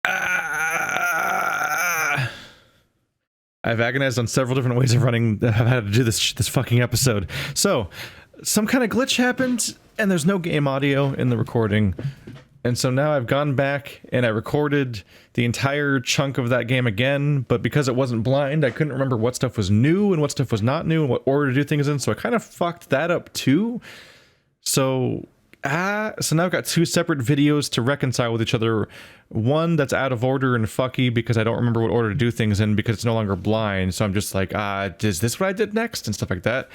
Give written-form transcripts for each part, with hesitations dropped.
I've agonized on several different ways of running. I've had to do this fucking episode. So, some kind of glitch happened, and there's no game audio in the recording. And so now I've gone back and I recorded the entire chunk of that game again, but because it wasn't blind, I couldn't remember what stuff was new and what stuff was not new and what order to do things in, so I kind of fucked that up too. So now I've got two separate videos to reconcile with each other. One that's out of order and fucky because I don't remember what order to do things in because it's no longer blind, so I'm just like, is this what I did next? And stuff like that.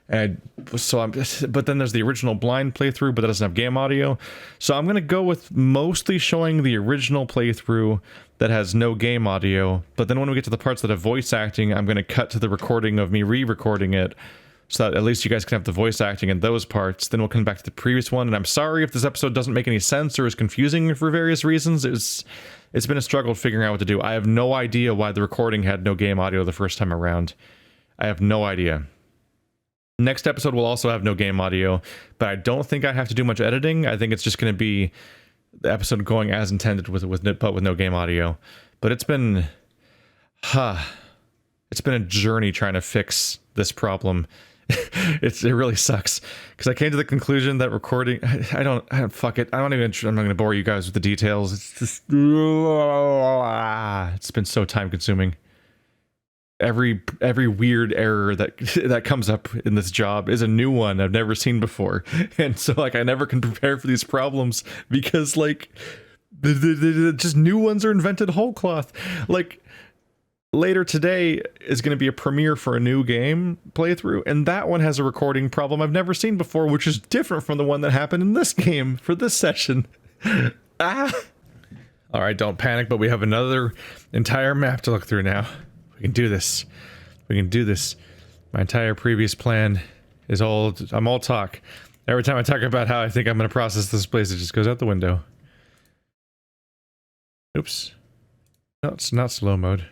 And so but then there's the original blind playthrough, but that doesn't have game audio. So I'm gonna go with mostly showing the original playthrough that has no game audio, but then when we get to the parts that have voice acting, I'm gonna cut to the recording of me re-recording it, so that at least you guys can have the voice acting in those parts. Then we'll come back to the previous one, and I'm sorry if this episode doesn't make any sense or is confusing for various reasons. It's been a struggle figuring out what to do. I have no idea why the recording had no game audio the first time around. I have no idea. Next episode will also have no game audio, but I don't think I have to do much editing. I think it's just going to be the episode going as intended with no game audio. But it's been a journey trying to fix this problem. It really sucks because I came to the conclusion that recording, I don't fuck it. I'm not going to bore you guys with the details. It's just, it's been so time consuming. Every weird error that comes up in this job is a new one I've never seen before, and so like I never can prepare for these problems because like just new ones are invented whole cloth. Like later today is going to be a premiere for a new game playthrough, and that one has a recording problem I've never seen before, which is different from the one that happened in this game for this session. All right, don't panic, but we have another entire map to look through now. We can do this. We can do this. My entire previous plan is I'm all talk. Every time I talk about how I think I'm going to process this place, it just goes out the window. Oops. No, it's not slow mode.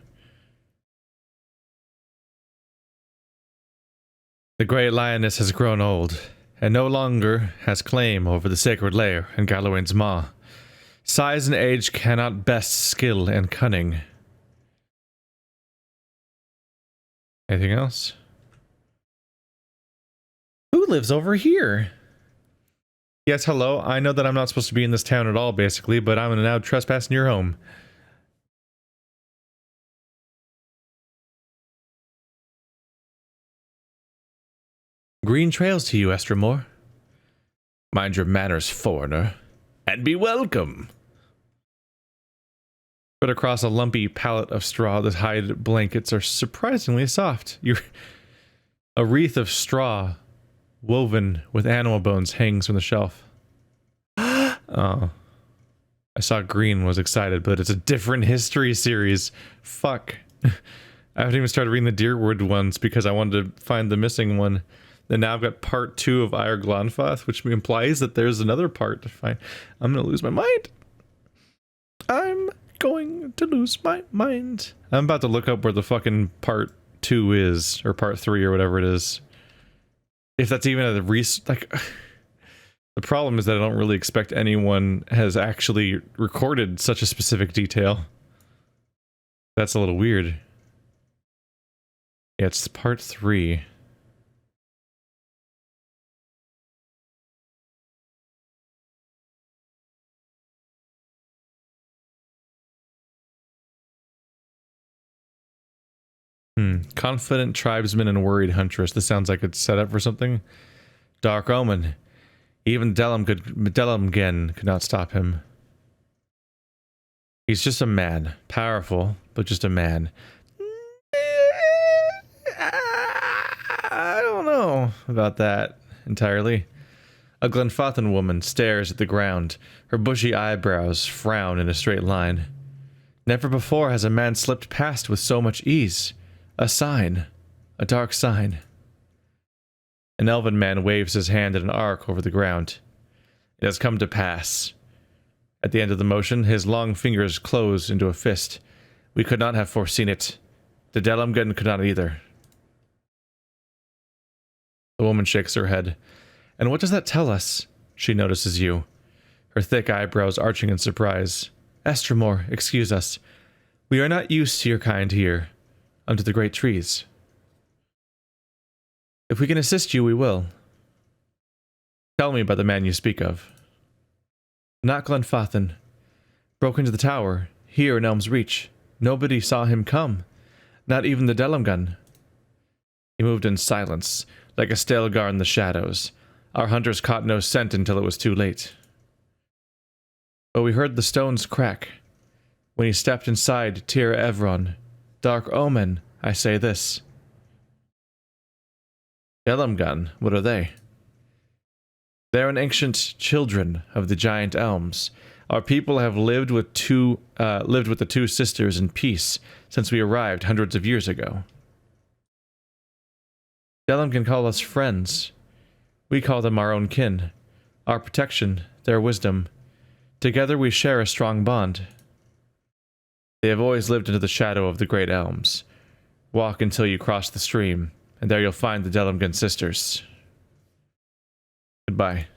The great lioness has grown old, and no longer has claim over the sacred lair in Gallowayne's maw. Size and age cannot best skill and cunning. Anything else? Who lives over here? Yes, hello. I know that I'm not supposed to be in this town at all, basically, but I'm now trespassing your home. Green trails to you, Estramore. Mind your manners, foreigner, and be welcome. Spread across a lumpy pallet of straw, the hide blankets are surprisingly soft. A wreath of straw, woven with animal bones, hangs from the shelf. Oh. I saw Green was excited, but it's a different history series. Fuck. I haven't even started reading the Deerwood ones because I wanted to find the missing one. And now I've got part 2 of Ire Glonfoth, which implies that there's another part to find. I'm gonna lose my mind. I'm going to lose my mind. I'm about to look up where the fucking part 2 is, or part 3 or whatever it is. If that's even a like, the problem is that I don't really expect anyone has actually recorded such a specific detail. That's a little weird. Yeah, it's part 3. Confident tribesman and worried huntress. This sounds like it's set up for something. Dark omen. Even Delamgen could not stop him. He's just a man. Powerful, but just a man. I don't know about that entirely. A Glenfathan woman stares at the ground. Her bushy eyebrows frown in a straight line. Never before has a man slipped past with so much ease. A sign. A dark sign. An elven man waves his hand in an arc over the ground. It has come to pass. At the end of the motion, his long fingers close into a fist. We could not have foreseen it. The Delamgen could not either. The woman shakes her head. And what does that tell us? She notices you. Her thick eyebrows arching in surprise. Estremore, excuse us. We are not used to your kind here, under the great trees. If we can assist you, we will. Tell me about the man you speak of. Not Glenfathan. Broke into the tower, here in Elms Reach. Nobody saw him come. Not even the Delumgun. He moved in silence, like a Stelgar in the shadows. Our hunters caught no scent until it was too late. But we heard the stones crack. When he stepped inside Tir Evron. Dark omen, I say this. Delumgun, what are they? They're an ancient children of the giant elms. Our people have lived with the two sisters in peace since we arrived hundreds of years ago. Delumgun call us friends. We call them our own kin. Our protection, their wisdom. Together we share a strong bond. They have always lived into the shadow of the great elms. Walk until you cross the stream, and there you'll find the Delumgun sisters. Goodbye.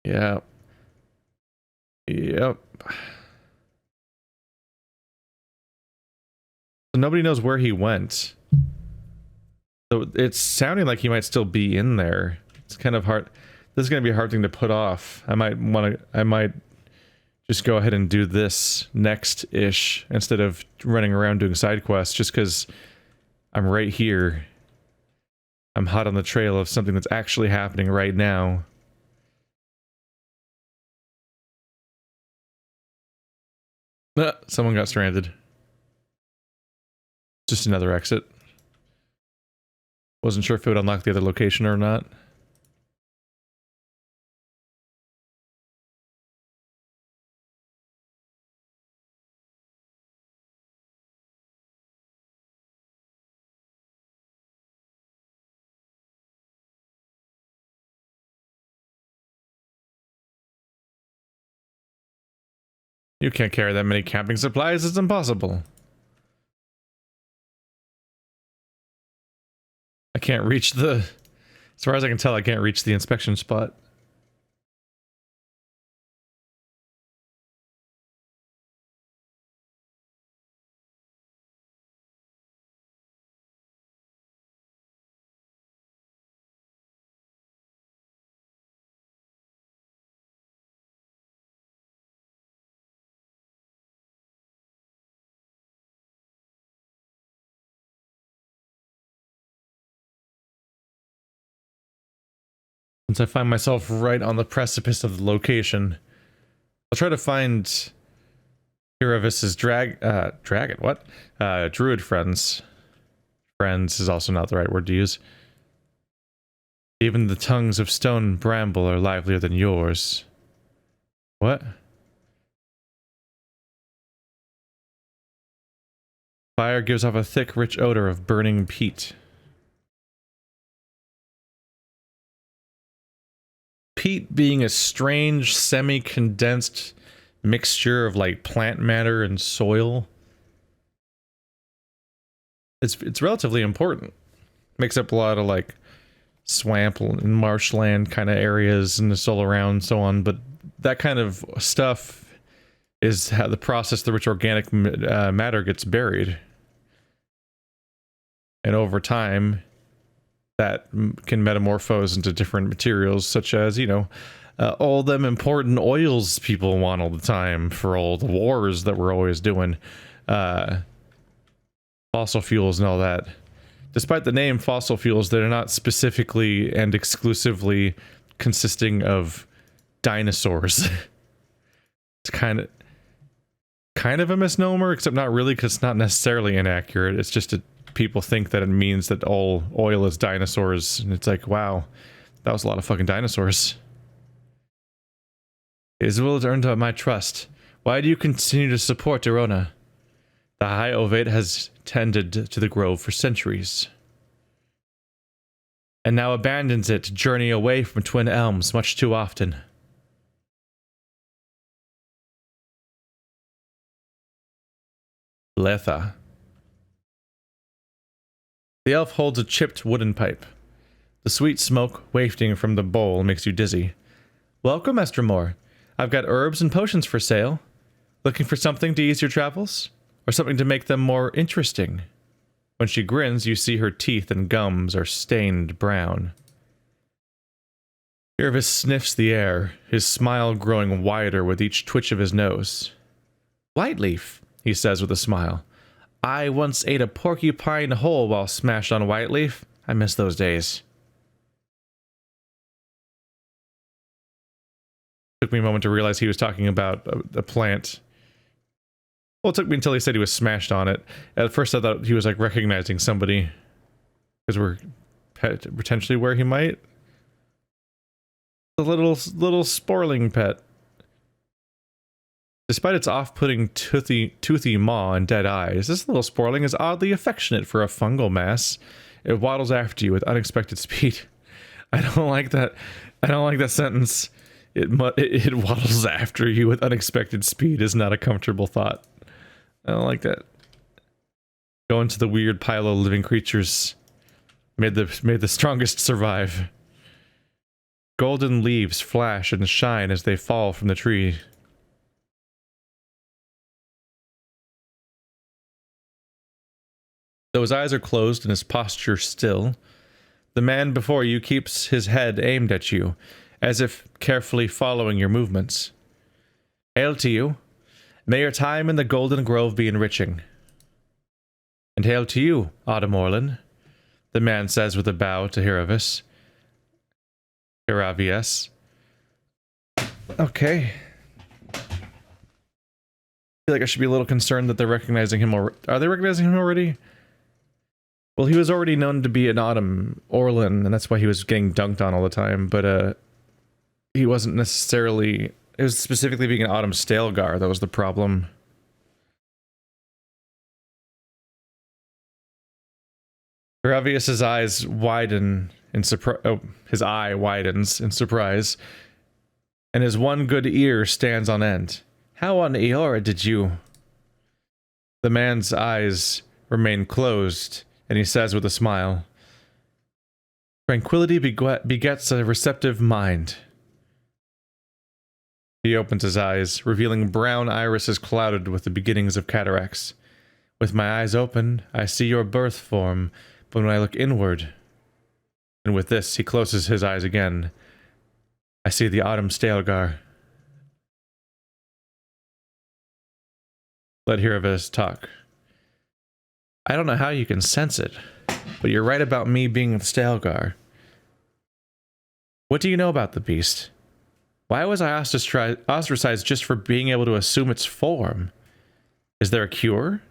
Yeah. Yep. So nobody knows where he went. So it's sounding like he might still be in there. It's kind of hard. This is going to be a hard thing to put off. I might just go ahead and do this next-ish instead of running around doing side quests, just because I'm right here. I'm hot on the trail of something that's actually happening right now. Someone got stranded. Just another exit. Wasn't sure if it would unlock the other location or not. You can't carry that many camping supplies, it's impossible. I can't reach the... As far as I can tell, I can't reach the inspection spot. Since I find myself right on the precipice of the location, I'll try to find Hiravis's dragon, what? Druid friends. Friends is also not the right word to use. Even the tongues of stone and bramble are livelier than yours. What? Fire gives off a thick, rich odor of burning peat. Peat being a strange, semi-condensed mixture of like plant matter and soil. It's relatively important. Makes up a lot of like swamp and marshland kind of areas and it's all around, so on. But that kind of stuff is how the process through which organic matter gets buried. And over time, that can metamorphose into different materials, such as, you know, all them important oils people want all the time for all the wars that we're always doing. Fossil fuels and all that. Despite the name fossil fuels, they're not specifically and exclusively consisting of dinosaurs. It's kind of a misnomer, except not really, because it's not necessarily inaccurate. It's just people think that it means that all oil is dinosaurs, and it's like, wow, that was a lot of fucking dinosaurs. Isabel has earned my trust. Why do you continue to support Irona? The High Ovate has tended to the grove for centuries, and now abandons it to journey away from Twin Elms much too often. Letha. The elf holds a chipped wooden pipe. The sweet smoke wafting from the bowl makes you dizzy. Welcome, Estremore. I've got herbs and potions for sale. Looking for something to ease your travels? Or something to make them more interesting? When she grins, you see her teeth and gums are stained brown. Irvis sniffs the air, his smile growing wider with each twitch of his nose. Whiteleaf, he says with a smile. I once ate a porcupine whole while smashed on Whiteleaf. I miss those days. Took me a moment to realize he was talking about a plant. Well, it took me until he said he was smashed on it. At first I thought he was like recognizing somebody. Because we're potentially where he might. A little sporling pet. Despite its off-putting toothy maw and dead eyes, this little sporling is oddly affectionate for a fungal mass. It waddles after you with unexpected speed. I don't like that. I don't like that sentence. It waddles after you with unexpected speed is not a comfortable thought. I don't like that. Go into the weird pile of living creatures. Made the strongest survive. Golden leaves flash and shine as they fall from the tree. Though his eyes are closed and his posture still, the man before you keeps his head aimed at you, as if carefully following your movements. Hail to you. May your time in the Golden Grove be enriching. And hail to you, Autumn Orlin, the man says with a bow to Hiravius. Okay. I feel like I should be a little concerned that they're recognizing him already. Are they recognizing him already? Well, he was already known to be an Autumn Orlin, and that's why he was getting dunked on all the time, but he wasn't necessarily... It was specifically being an Autumn Stalgar that was the problem. Hiravius' eyes widen in surprise. Oh, his eye widens in surprise, and his one good ear stands on end. How on Eora did you... The man's eyes remain closed, and he says with a smile, Tranquility begets a receptive mind. He opens his eyes, revealing brown irises clouded with the beginnings of cataracts. With my eyes open, I see your birth form, but when I look inward... And with this, he closes his eyes again. I see the Autumn Stalgar. Let Hiravius talk. I don't know how you can sense it, but you're right about me being the Stalgar. What do you know about the beast? Why was I ostracized just for being able to assume its form? Is there a cure?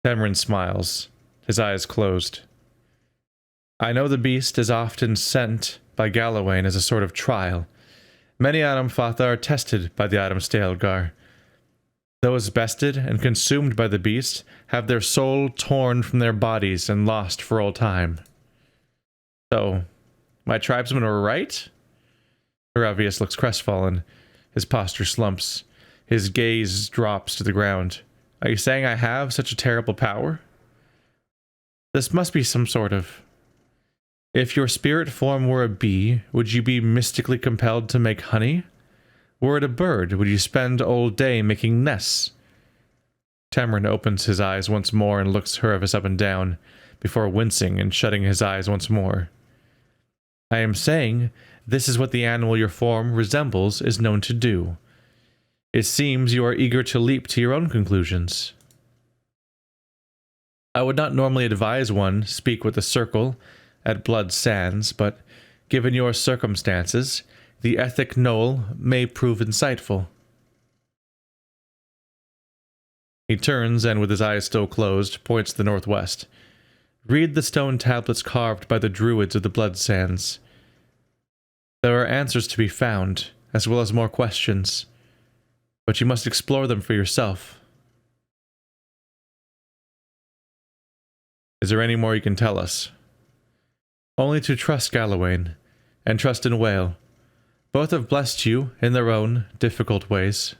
Cameron smiles, his eyes closed. I know the beast is often sent by Galawain as a sort of trial. Many Autumn Fatha are tested by the Autumn Stalgar. Those bested and consumed by the beast have their soul torn from their bodies and lost for all time. So, my tribesmen were right? Hiravius looks crestfallen. His posture slumps. His gaze drops to the ground. Are you saying I have such a terrible power? This must be some sort of... If your spirit form were a bee, would you be mystically compelled to make honey? Were it a bird, would you spend all day making nests? Tamrin opens his eyes once more and looks Hiravius up and down, before wincing and shutting his eyes once more. I am saying, this is what the animal your form resembles is known to do. It seems you are eager to leap to your own conclusions. I would not normally advise one speak with the circle at Blood Sands, but given your circumstances, the ethic knoll may prove insightful. He turns and, with his eyes still closed, points to the northwest. Read the stone tablets carved by the druids of the Blood Sands. There are answers to be found, as well as more questions, but you must explore them for yourself. Is there any more you can tell us? Only to trust Galawain, and trust in Whale. Both have blessed you in their own difficult ways.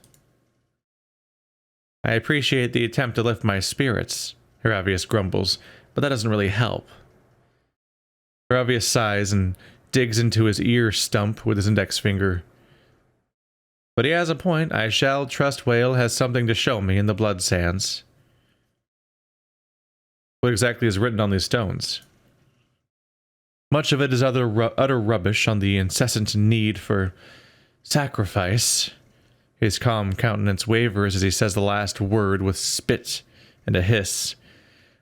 I appreciate the attempt to lift my spirits, Hiravius grumbles, but that doesn't really help. Hiravius sighs and digs into his ear stump with his index finger. But he has a point. I shall trust Whale has something to show me in the blood sands. What exactly is written on these stones? Much of it is utter rubbish on the incessant need for sacrifice. His calm countenance wavers as he says the last word with spit and a hiss.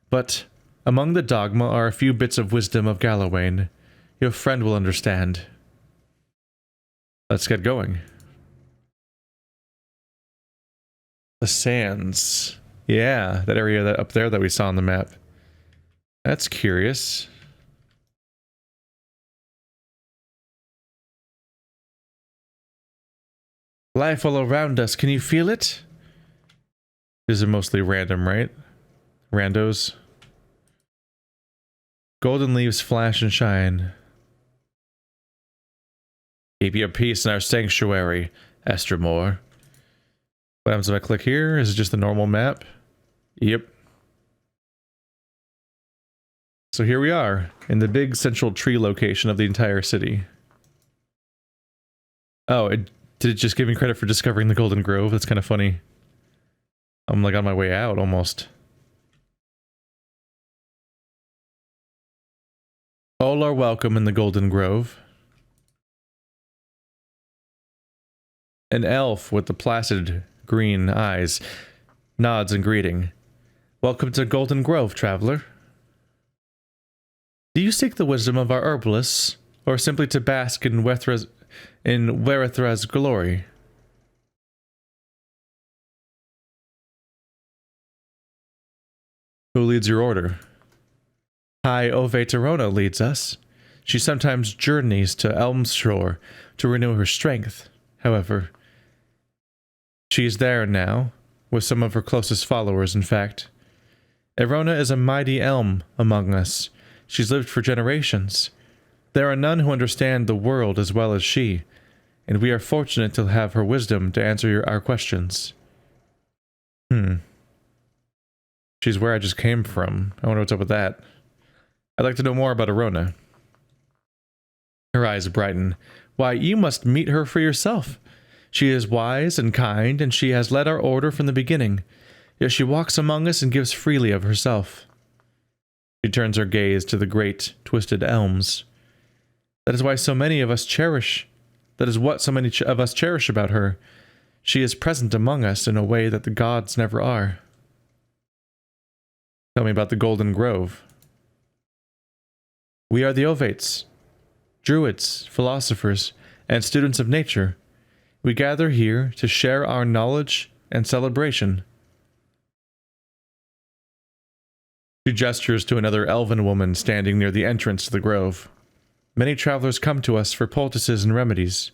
But among the dogma are a few bits of wisdom of Gallowayne. Your friend will understand. Let's get going. The sands. Yeah, that area up there that we saw on the map. That's curious. Life all around us, can you feel it? These are mostly random, right? Randos. Golden leaves flash and shine. Keep your peace in our sanctuary, Estermore. What happens if I click here? Is it just the normal map? Yep. So here we are, in the big central tree location of the entire city. Oh, did it just give me credit for discovering the Golden Grove? That's kind of funny. I'm like on my way out, almost. All are welcome in the Golden Grove. An elf with the placid green eyes nods in greeting. Welcome to Golden Grove, traveler. Do you seek the wisdom of our herbalists, or simply to bask in Werethra's glory? Who leads your order? High Ove Terona leads us. She sometimes journeys to Elms shore to renew her strength. However, she is there now, with some of her closest followers, in fact. Erona is a mighty elm among us. She's lived for generations. There are none who understand the world as well as she, and we are fortunate to have her wisdom to answer our questions. She's where I just came from. I wonder what's up with that. I'd like to know more about Erona. Her eyes brighten. Why, you must meet her for yourself. She is wise and kind, and she has led our order from the beginning. Yet she walks among us and gives freely of herself. She turns her gaze to the great, twisted elms. That is why so many of us cherish. That is what so many of us cherish about her. She is present among us in a way that the gods never are. Tell me about the Golden Grove. We are the Ovates, druids, philosophers, and students of nature. We gather here to share our knowledge and celebration. She gestures to another elven woman standing near the entrance to the grove. Many travelers come to us for poultices and remedies.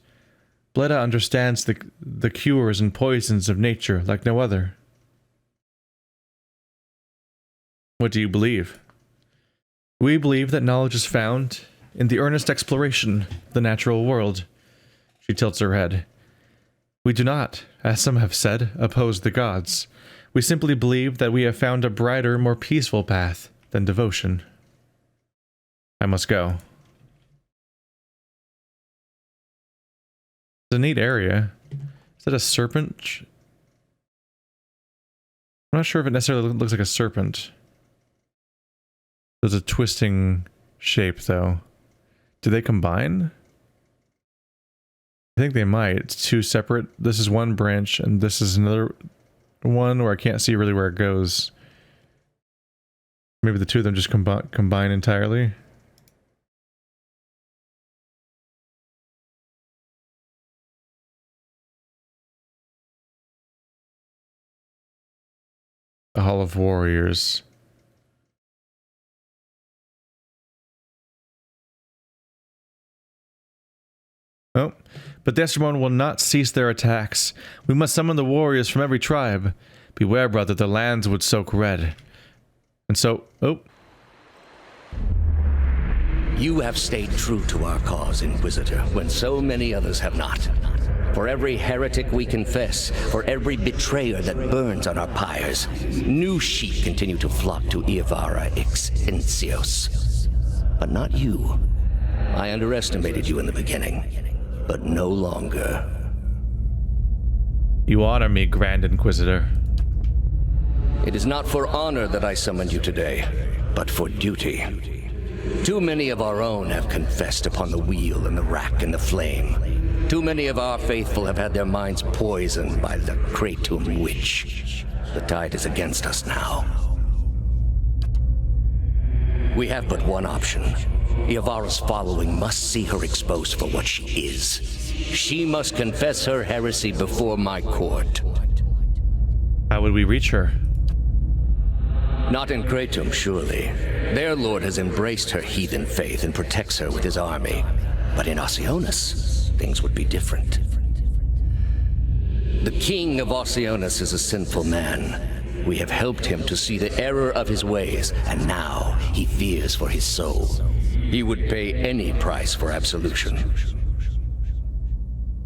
Bleda understands the cures and poisons of nature like no other. What do you believe? We believe that knowledge is found in the earnest exploration of the natural world. She tilts her head. We do not, as some have said, oppose the gods. We simply believe that we have found a brighter, more peaceful path than devotion. I must go. It's a neat area. Is that a serpent? I'm not sure if it necessarily looks like a serpent. There's a twisting shape, though. Do they combine? I think they might. It's two separate. This is one branch, and this is another one where I can't see really where it goes. Maybe the two of them just combine entirely. The Hall of Warriors. Oh, but the Estermon will not cease their attacks. We must summon the warriors from every tribe. Beware, brother, the lands would soak red. And so, oh. You have stayed true to our cause, Inquisitor, when so many others have not. For every heretic we confess, for every betrayer that burns on our pyres, new sheep continue to flock to Iavara Exencios. But not you. I underestimated you in the beginning, but no longer. You honor me, Grand Inquisitor. It is not for honor that I summoned you today, but for duty. Too many of our own have confessed upon the wheel and the rack and the flame. Too many of our faithful have had their minds poisoned by the Kratom witch. The tide is against us now. We have but one option. Yavara's following must see her exposed for what she is. She must confess her heresy before my court. How would we reach her? Not in Kratom, surely. Their lord has embraced her heathen faith and protects her with his army. But in Oceanus, things would be different. The king of Oceanus is a sinful man. We have helped him to see the error of his ways, and now he fears for his soul. He would pay any price for absolution.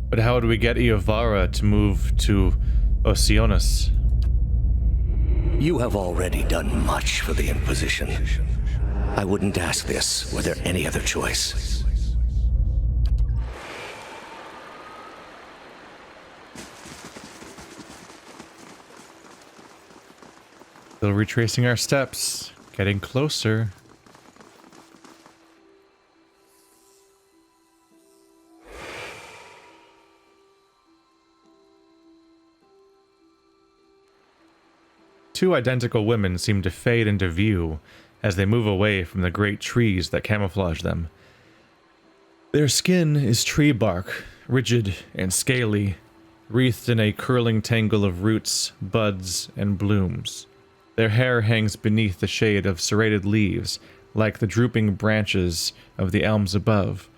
But how would we get Yavara to move to Oceanus? You have already done much for the Inquisition. I wouldn't ask this were there any other choice. Still retracing our steps, getting closer. Two identical women seem to fade into view as they move away from the great trees that camouflage them. Their skin is tree bark, rigid and scaly, wreathed in a curling tangle of roots, buds, and blooms. Their hair hangs beneath the shade of serrated leaves, like the drooping branches of the elms above,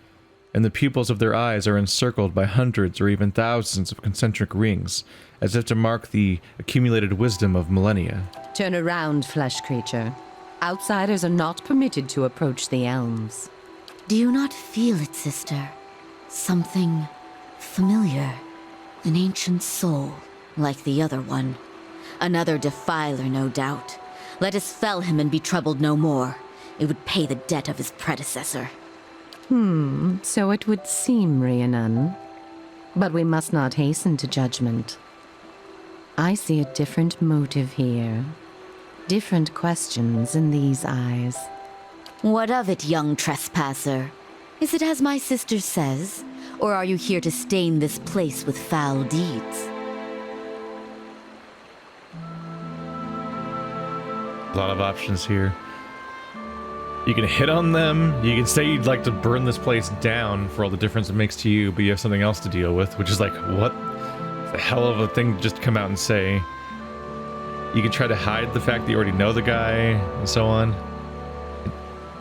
and the pupils of their eyes are encircled by hundreds or even thousands of concentric rings, as if to mark the accumulated wisdom of millennia. Turn around, flesh creature. Outsiders are not permitted to approach the Elms. Do you not feel it, sister? Something familiar. An ancient soul, like the other one. Another defiler, no doubt. Let us fell him and be troubled no more. It would pay the debt of his predecessor. So it would seem, Rhiannon. But we must not hasten to judgment. I see a different motive here. Different questions in these eyes. What of it, young trespasser? Is it as my sister says? Or are you here to stain this place with foul deeds? A lot of options here. You can hit on them, you can say you'd like to burn this place down for all the difference it makes to you, but you have something else to deal with, which is like, what the hell of a thing to just come out and say. You can try to hide the fact that you already know the guy, and so on.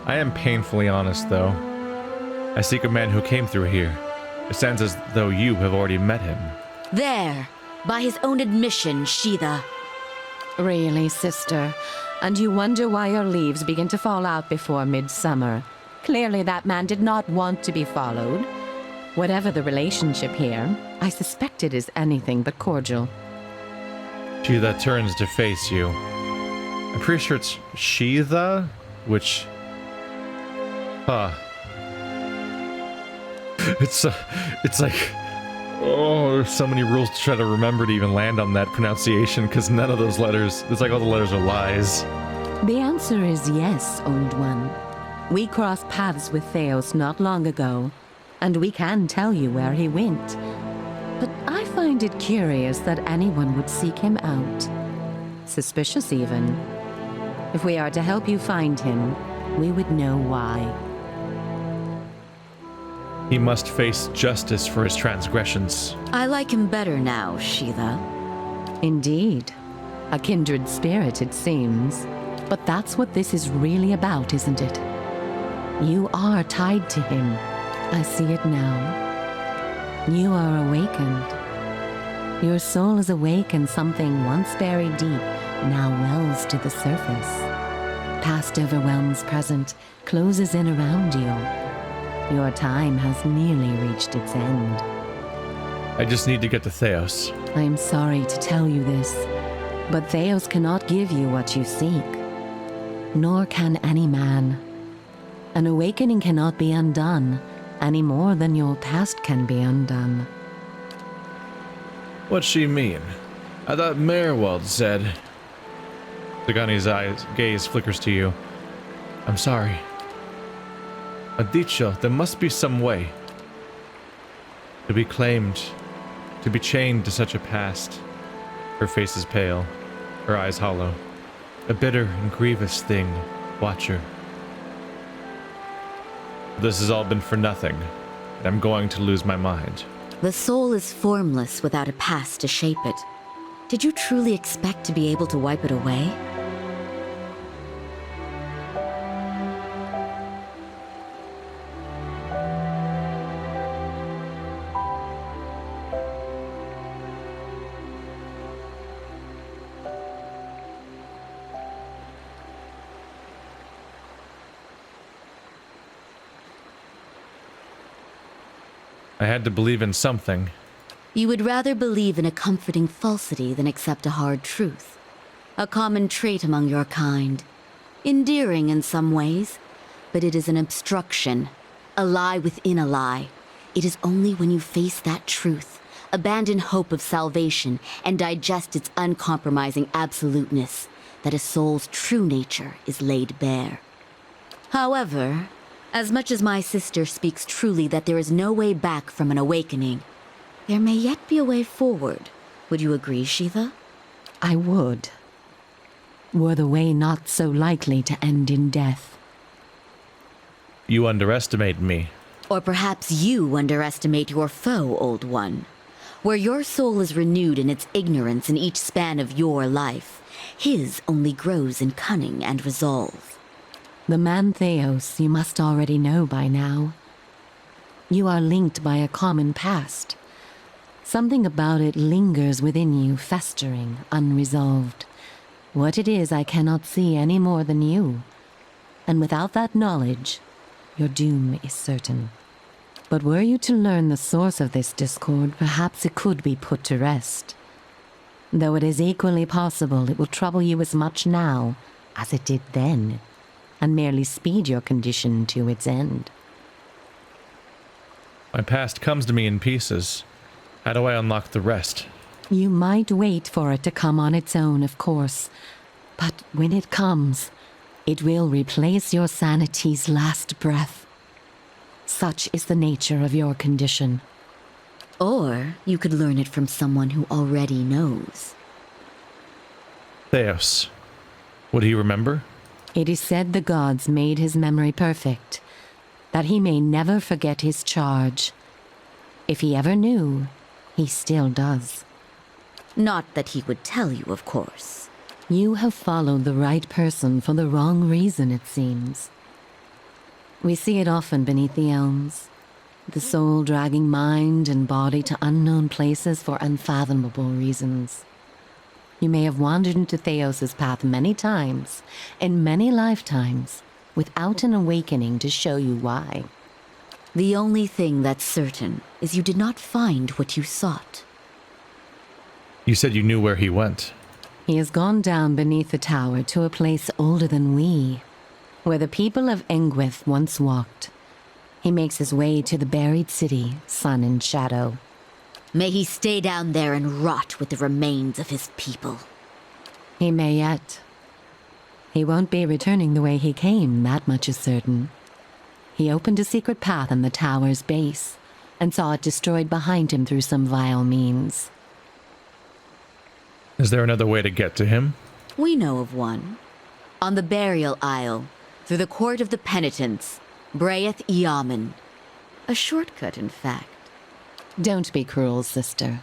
I am painfully honest, though. I seek a man who came through here. It sounds as though you have already met him. There, by his own admission, Sheetha. Really, sister? And you wonder why your leaves begin to fall out before midsummer. Clearly that man did not want to be followed. Whatever the relationship here, I suspect it is anything but cordial. Sheetha turns to face you. I'm pretty sure it's Sheetha, which... It's like... Oh, there's so many rules to try to remember to even land on that pronunciation, because none of those letters... It's like all the letters are lies. The answer is yes, old one. We crossed paths with Theos not long ago, and we can tell you where he went. But I find it curious that anyone would seek him out. Suspicious, even. If we are to help you find him, we would know why. He must face justice for his transgressions. I like him better now, Sheetha. Indeed. A kindred spirit, it seems. But that's what this is really about, isn't it? You are tied to him. I see it now. You are awakened. Your soul is awake, and something once buried deep now wells to the surface. Past overwhelms present, closes in around you. Your time has nearly reached its end. I just need to get to Theos. I am sorry to tell you this, but Theos cannot give you what you seek. Nor can any man. An awakening cannot be undone, any more than your past can be undone. What's she mean? I thought Merwald said... Zagani's gaze flickers to you. I'm sorry. Adicho, there must be some way. To be claimed, to be chained to such a past. Her face is pale, her eyes hollow. A bitter and grievous thing, Watcher. This has all been for nothing, and I'm going to lose my mind. The soul is formless without a past to shape it. Did you truly expect to be able to wipe it away? I had to believe in something. You would rather believe in a comforting falsity than accept a hard truth. A common trait among your kind. Endearing in some ways, but it is an obstruction. A lie within a lie. It is only when you face that truth, abandon hope of salvation, and digest its uncompromising absoluteness, that a soul's true nature is laid bare. However, as much as my sister speaks truly that there is no way back from an awakening, there may yet be a way forward. Would you agree, Shiva? I would. Were the way not so likely to end in death. You underestimate me. Or perhaps you underestimate your foe, Old One. Where your soul is renewed in its ignorance in each span of your life, his only grows in cunning and resolve. The man Theos you must already know by now. You are linked by a common past. Something about it lingers within you, festering, unresolved. What it is I cannot see any more than you. And without that knowledge, your doom is certain. But were you to learn the source of this discord, perhaps it could be put to rest. Though it is equally possible it will trouble you as much now as it did then, and merely speed your condition to its end. My past comes to me in pieces. How do I unlock the rest? You might wait for it to come on its own, of course. But when it comes, it will replace your sanity's last breath. Such is the nature of your condition. Or you could learn it from someone who already knows. Theos. Would he remember? It is said the gods made his memory perfect, that he may never forget his charge. If he ever knew, he still does. Not that he would tell you, of course. You have followed the right person for the wrong reason, it seems. We see it often beneath the elms. The soul dragging mind and body to unknown places for unfathomable reasons. You may have wandered into Theos's path many times, in many lifetimes, without an awakening to show you why. The only thing that's certain is you did not find what you sought. You said you knew where he went. He has gone down beneath the tower to a place older than we, where the people of Engwith once walked. He makes his way to the buried city, Sun and Shadow. May he stay down there and rot with the remains of his people. He may yet. He won't be returning the way he came, that much is certain. He opened a secret path in the tower's base, and saw it destroyed behind him through some vile means. Is there another way to get to him? We know of one. On the burial isle, through the court of the penitents, Braeth Yaman. A shortcut, in fact. Don't be cruel, sister.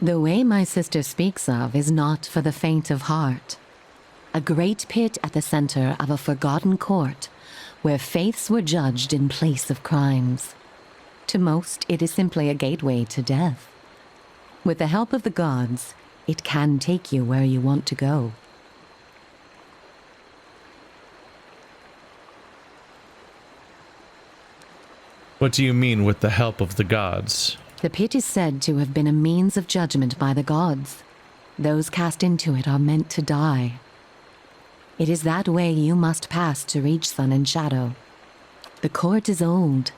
The way my sister speaks of is not for the faint of heart. A great pit at the center of a forgotten court, where faiths were judged in place of crimes. To most, it is simply a gateway to death. With the help of the gods, it can take you where you want to go. What do you mean with the help of the gods? The pit is said to have been a means of judgment by the gods. Those cast into it are meant to die. It is that way you must pass to reach Sun and Shadow. The court is old.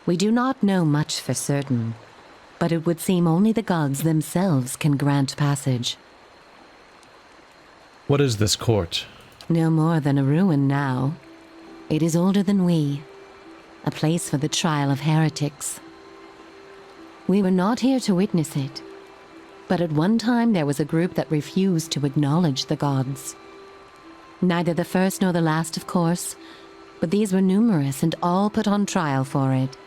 We do not know much for certain. but it would seem only the gods themselves can grant passage. What is this court? No more than a ruin now. It is older than we, a place for the trial of heretics. We were not here to witness it, but at one time there was a group that refused to acknowledge the gods. Neither the first nor the last, of course, but these were numerous and all put on trial for it.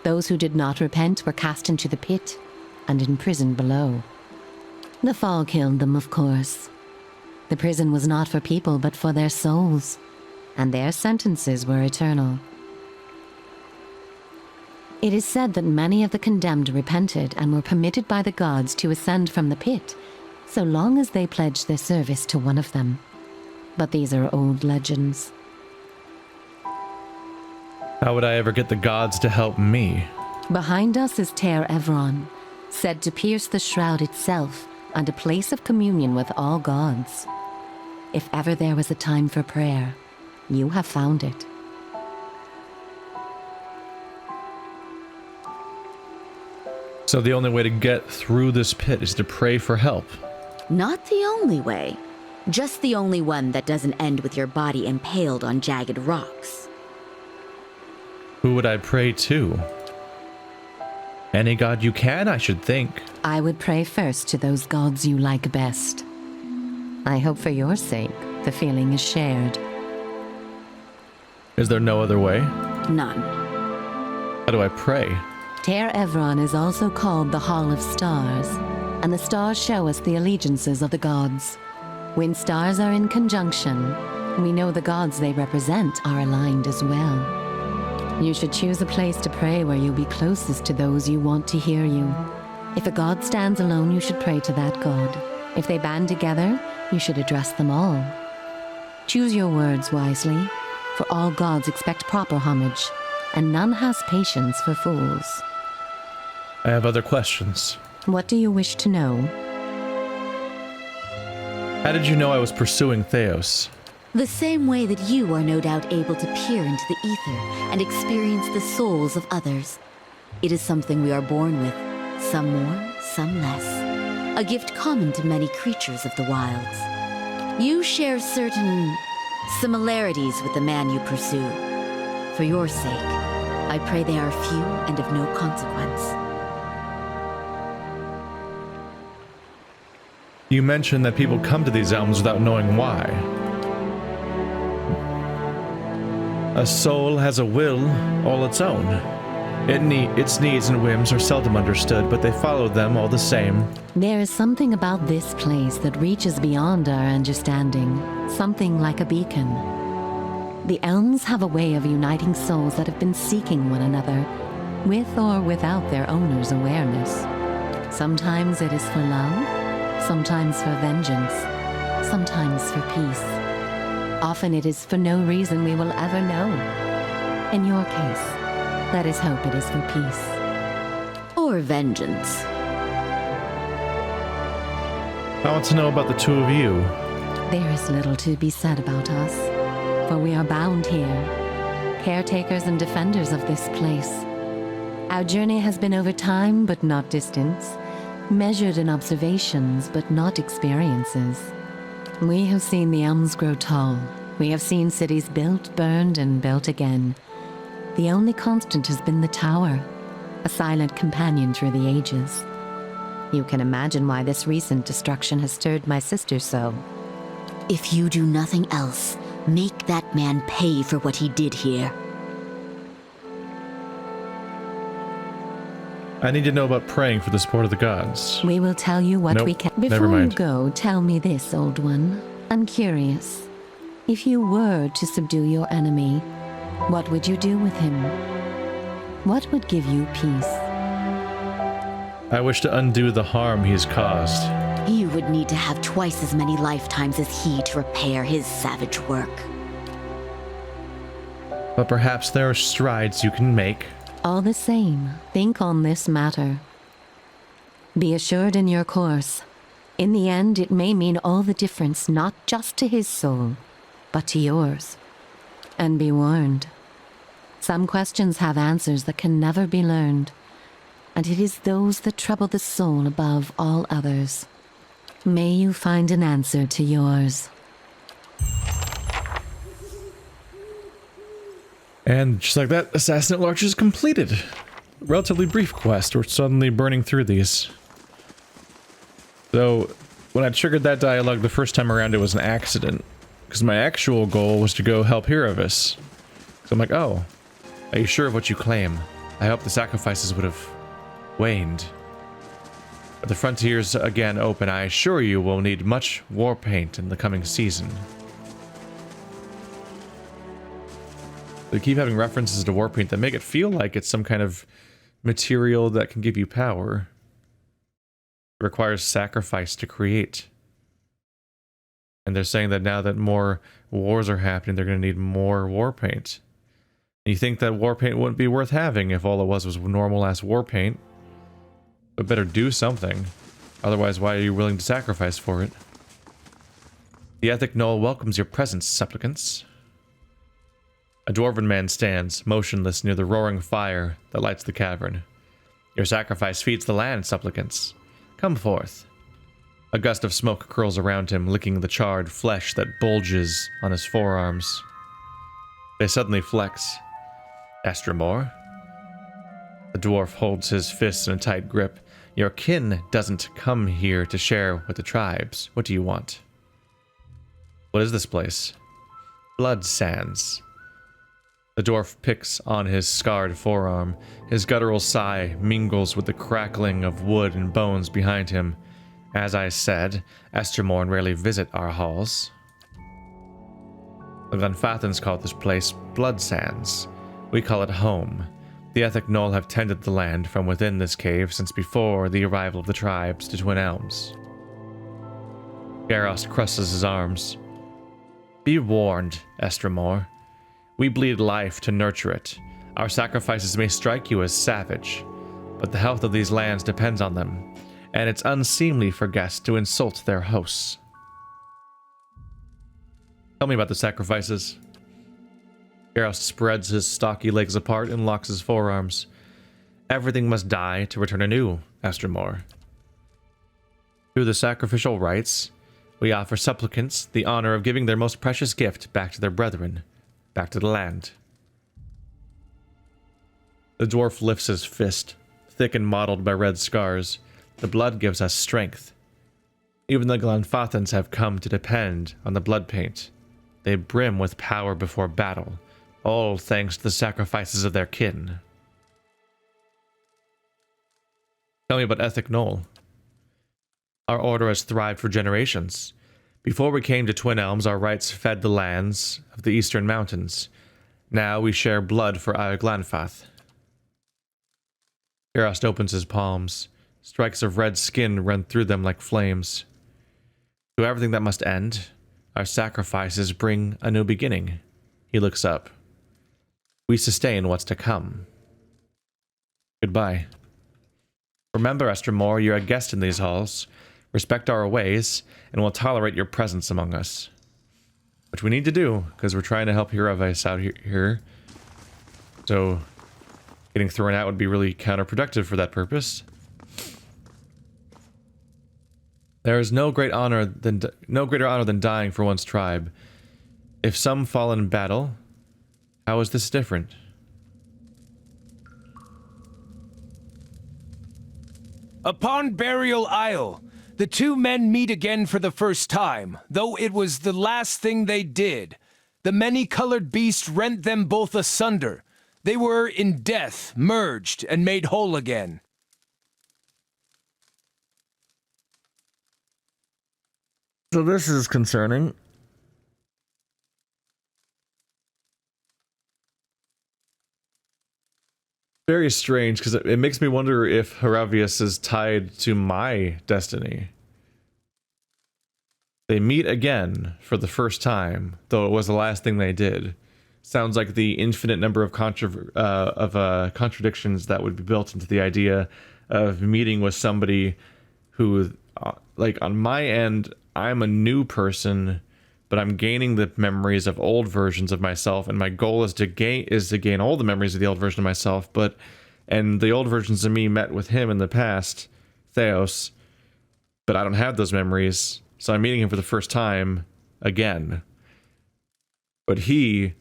Those who did not repent were cast into the pit and imprisoned below. The fall killed them, of course. The prison was not for people but for their souls, and their sentences were eternal. It is said that many of the condemned repented and were permitted by the gods to ascend from the pit, so long as they pledged their service to one of them. But these are old legends. How would I ever get the gods to help me? Behind us is Ter Evron, said to pierce the shroud itself and a place of communion with all gods. If ever there was a time for prayer, you have found it. So the only way to get through this pit is to pray for help. Not the only way. Just the only one that doesn't end with your body impaled on jagged rocks. Who would I pray to? Any god you can, I should think. I would pray first to those gods you like best. I hope for your sake, the feeling is shared. Is there no other way? None. How do I pray? Ter Evron is also called the Hall of Stars, and the stars show us the allegiances of the gods. When stars are in conjunction, we know the gods they represent are aligned as well. You should choose a place to pray where you'll be closest to those you want to hear you. If a god stands alone, you should pray to that god. If they band together, you should address them all. Choose your words wisely, for all gods expect proper homage, and none has patience for fools. I have other questions. What do you wish to know? How did you know I was pursuing Theos? The same way that you are no doubt able to peer into the ether and experience the souls of others. It is something we are born with, some more, some less. A gift common to many creatures of the wilds. You share certain similarities with the man you pursue. For your sake, I pray they are few and of no consequence. You mentioned that people come to these Elms without knowing why. A soul has a will all its own. Its needs and whims are seldom understood, but they follow them all the same. There is something about this place that reaches beyond our understanding, something like a beacon. The Elms have a way of uniting souls that have been seeking one another, with or without their owner's awareness. Sometimes it is for love, sometimes for vengeance, sometimes for peace. Often it is for no reason we will ever know. In your case, let us hope it is for peace. Or vengeance. I want to know about the two of you. There is little to be said about us, for we are bound here, caretakers and defenders of this place. Our journey has been over time but not distance, measured in observations but not experiences. We have seen the Elms grow tall. We have seen cities built, burned, and built again. The only constant has been the tower, a silent companion through the ages. You can imagine why this recent destruction has stirred my sister so. If you do nothing else, make that man pay for what he did here. I need to know about praying for the support of the gods. We will tell you what Nope, we can. never Before you mind. go, tell me this, old one. I'm curious. If you were to subdue your enemy, what would you do with him? What would give you peace? I wish to undo the harm he has caused. You would need to have twice as many lifetimes as he to repair his savage work. But perhaps there are strides you can make. All the same, think on this matter. Be assured in your course. In the end, it may mean all the difference, not just to his soul, but to yours. And be warned. Some questions have answers that can never be learned. and it is those that trouble the soul above all others. May you find an answer to yours. And just like that, Assassinate Larch is completed. Relatively brief quest. We're suddenly burning through these. So, when I triggered that dialogue the first time around, it was an accident. Because my actual goal was to go help Hiravis. So I'm like, oh, are you sure of what you claim? I hope the sacrifices would have waned. But the frontiers again open. I assure you we'll need much war paint in the coming season. They keep having references to war paint that make it feel like it's some kind of material that can give you power. It requires sacrifice to create. And they're saying that now that more wars are happening, they're going to need more war paint. And you think that war paint wouldn't be worth having if all it was normal-ass war paint. But better do something. Otherwise, why are you willing to sacrifice for it? The Ethic Knoll welcomes your presence, supplicants. A dwarven man stands, motionless near the roaring fire that lights the cavern. Your sacrifice feeds the land, supplicants. Come forth. A gust of smoke curls around him, licking the charred flesh that bulges on his forearms. They suddenly flex. Estramor? The dwarf holds his fists in a tight grip. Your kin doesn't come here to share with the tribes. What do you want? What is this place? Blood Sands. The dwarf picks on his scarred forearm. His guttural sigh mingles with the crackling of wood and bones behind him. As I said, Estermorn rarely visit our halls. The Gunfathans call this place Blood Sands. We call it home. The Ethic Knoll have tended the land from within this cave since before the arrival of the tribes to Twin Elms. Garrost crosses his arms. Be warned, Estermor. We bleed life to nurture it. Our sacrifices may strike you as savage, but the health of these lands depends on them, and it's unseemly for guests to insult their hosts. Tell me about the sacrifices. Garrost spreads his stocky legs apart and locks his forearms. Everything must die to return anew, Estermor. Through the sacrificial rites, we offer supplicants the honor of giving their most precious gift back to their brethren, back to the land. The dwarf lifts his fist, thick and mottled by red scars. The blood gives us strength. Even the Glanfathans have come to depend on the blood paint. They brim with power before battle, all thanks to the sacrifices of their kin. Tell me about Ethic Knoll. Our order has thrived for generations. Before we came to Twin Elms, our rites fed the lands of the Eastern Mountains. Now we share blood for our Glanfath. Garrost opens his palms. Strikes of red skin run through them like flames. To everything that must end, our sacrifices bring a new beginning. He looks up. We sustain what's to come. Goodbye. Remember, Estermor, you're a guest in these halls. Respect our ways, and we'll tolerate your presence among us. Which we need to do, because we're trying to help Hiravis out here. So, getting thrown out would be really counterproductive for that purpose. There is no greater honor than dying for one's tribe. If some fall in battle, how is this different? Upon Burial Isle, the two men meet again for the first time, though it was the last thing they did. The many-colored beast rent them both asunder. They were in death, merged, and made whole again. So this is concerning. Very strange, because it makes me wonder if Hiravis is tied to my destiny. They meet again for the first time, though it was the last thing they did. Sounds like the infinite number of contradictions that would be built into the idea of meeting with somebody who, like, on my end, I'm a new person, but I'm gaining the memories of old versions of myself, and my goal is to gain all the memories of the old version of myself, but And the old versions of me met with him in the past, Theos, but I don't have those memories, so I'm meeting him for the first time again. But he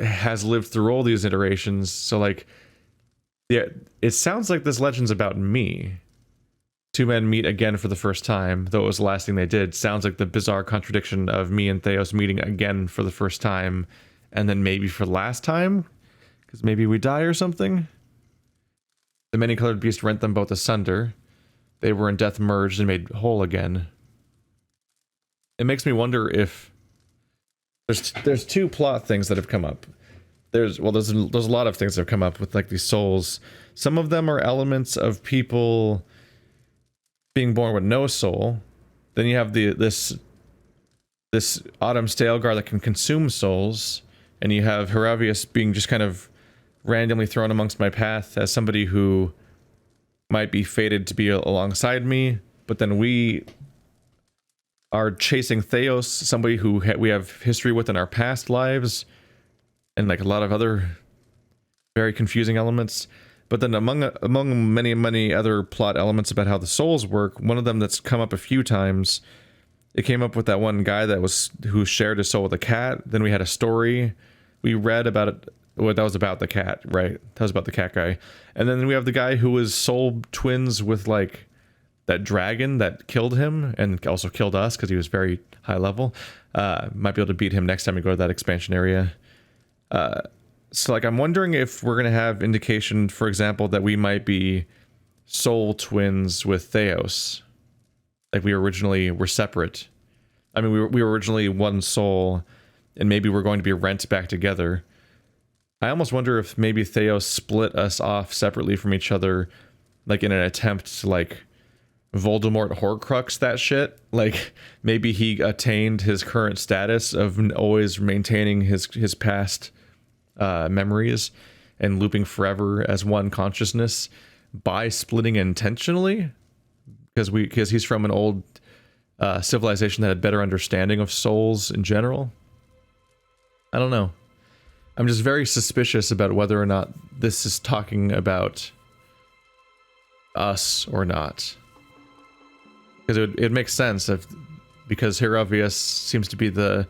has lived through all these iterations, so like, yeah, it sounds like this legend's about me. Two men meet again for the first time, though it was the last thing they did. Sounds like the bizarre contradiction of me and Theos meeting again for the first time, and then maybe for the last time, because maybe we die or something. The many-colored beast rent them both asunder. They were in death merged and made whole again. It makes me wonder if there's two plot things that have come up. There's a lot of things that have come up with like these souls. Some of them are elements of people being born with no soul. Then you have this Autumn Stalgar that can consume souls, and you have Heravius being just kind of randomly thrown amongst my path as somebody who might be fated to be alongside me, but then we are chasing Theos, somebody who we have history with in our past lives, and like a lot of other very confusing elements. But then among many other plot elements about how the souls work, one of them that's come up a few times, it came up with that one guy who shared his soul with a cat. Then we had a story we read about it. Well, that was about the cat, right? That was about the cat guy. And then we have the guy who was soul twins with like that dragon that killed him and also killed us because he was very high level. Might be able to beat him next time we go to that expansion area. So like I'm wondering if we're gonna have indication, for example, that we might be soul twins with Theos. Like we originally were separate. I mean, we were originally one soul, and maybe we're going to be rent back together. I almost wonder if maybe Theos split us off separately from each other, like in an attempt to like Voldemort Horcrux that shit. Like maybe he attained his current status of always maintaining his past memories and looping forever as one consciousness by splitting intentionally, because he's from an old civilization that had better understanding of souls in general. I don't know. I'm just very suspicious about whether or not this is talking about us or not, because it makes sense because Heravius seems to be the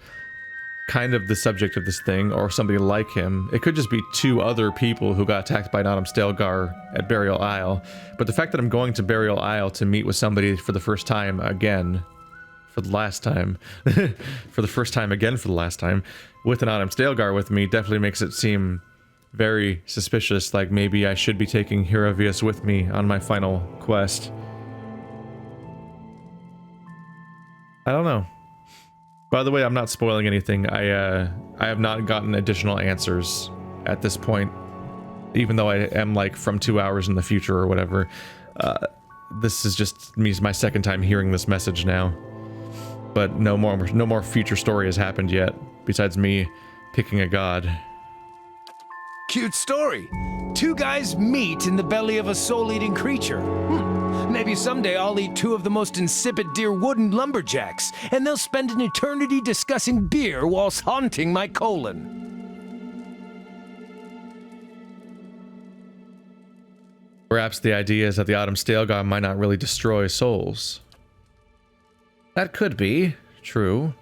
kind of the subject of this thing, or somebody like him. It could just be two other people who got attacked by an Autumn Stalgar at Burial Isle. But the fact that I'm going to Burial Isle to meet with somebody for the first time again, for the last time, for the first time again for the last time, with an Autumn Stalgar with me, definitely makes it seem very suspicious, like maybe I should be taking Heravius with me on my final quest. I don't know. By the way, I'm not spoiling anything. I have not gotten additional answers at this point, even though I am like from 2 hours in the future or whatever. This is just my second time hearing this message now, but no more future story has happened yet, besides me picking a god. Cute story. Two guys meet in the belly of a soul-eating creature. Maybe someday I'll eat two of the most insipid dear wooden lumberjacks, and they'll spend an eternity discussing beer whilst haunting my colon. Perhaps the idea is that the Autumn Stalgar might not really destroy souls. That could be true,